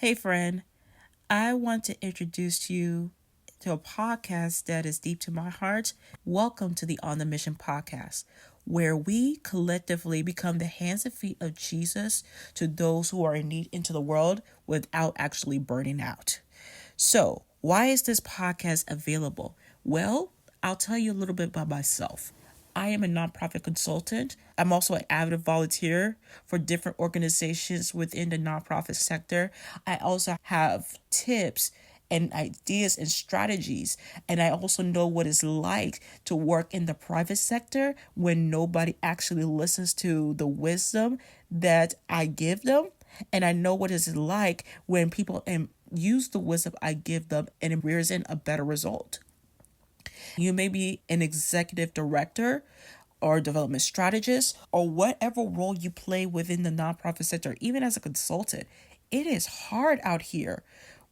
Hey, friend, I want to introduce you to a podcast that is deep to my heart. Welcome to the On the Mission podcast, where we collectively become the hands and feet of Jesus to those who are in need into the world without actually burning out. So, why is this podcast available? Well, I'll tell you a little bit about myself. I am a nonprofit consultant. I'm also an avid volunteer for different organizations within the nonprofit sector. I also have tips and ideas and strategies. And I also know what it's like to work in the private sector when nobody actually listens to the wisdom that I give them. And I know what it's like when people use the wisdom I give them and it rears in a better result. You may be an executive director or development strategist or whatever role you play within the nonprofit sector, even as a consultant. It is hard out here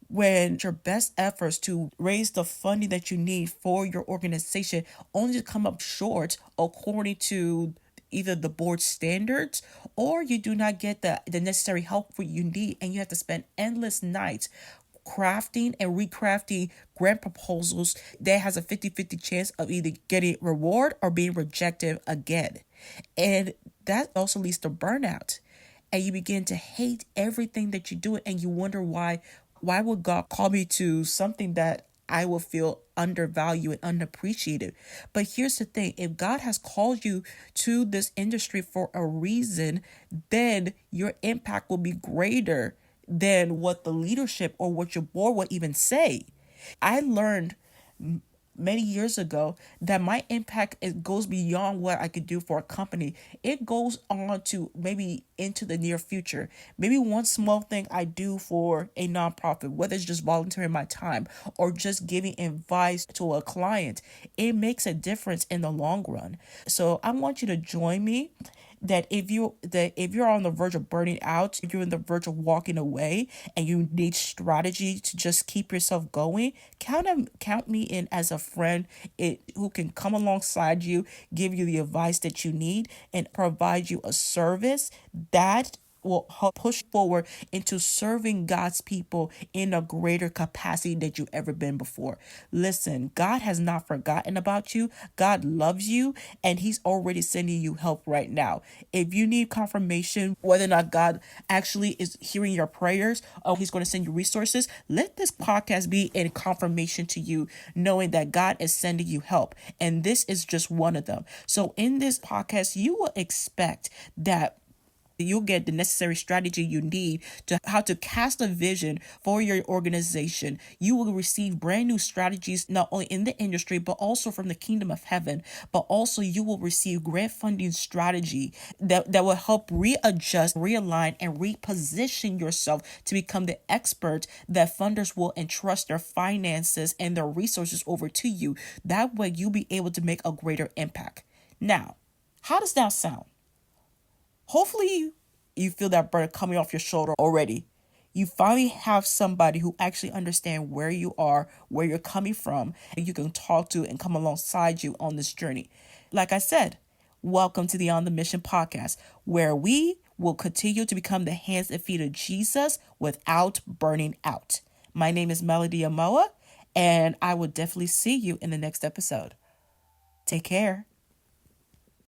when your best efforts to raise the funding that you need for your organization only to come up short according to either the board standards or you do not get the necessary help for you need and you have to spend endless nights crafting and recrafting grant proposals that has a 50-50 chance of either getting reward or being rejected again. And that also leads to burnout. And you begin to hate everything that you do and you wonder why would God call me to something that I will feel undervalued and unappreciated. But here's the thing, if God has called you to this industry for a reason, then your impact will be greater than what the leadership or what your board would even say. I learned many years ago that my impact it goes beyond what I could do for a company. It goes on to maybe into the near future. Maybe one small thing I do for a nonprofit, whether it's just volunteering my time or just giving advice to a client, it makes a difference in the long run. So I want you to join me that if you're on the verge of burning out, if you're on the verge of walking away and you need strategy to just keep yourself going, count me in as a friend who can come alongside you, give you the advice that you need, and provide you a service that will help push forward into serving God's people in a greater capacity that you've ever been before. Listen, God has not forgotten about you. God loves you and he's already sending you help right now. If you need confirmation whether or not God actually is hearing your prayers or he's going to send you resources, let this podcast be a confirmation to you, knowing that God is sending you help. And this is just one of them. So in this podcast, you will expect that you'll get the necessary strategy you need to how to cast a vision for your organization. You will receive brand new strategies, not only in the industry, but also from the kingdom of heaven. But also you will receive grant funding strategy that will help readjust, realign, and reposition yourself to become the expert that funders will entrust their finances and their resources over to you. That way you'll be able to make a greater impact. Now, how does that sound? Hopefully you feel that burden coming off your shoulder already. You finally have somebody who actually understands where you are, where you're coming from, and you can talk to and come alongside you on this journey. Like I said, welcome to the On the Mission podcast, where we will continue to become the hands and feet of Jesus without burning out. My name is Melody Amoa, and I will definitely see you in the next episode. Take care.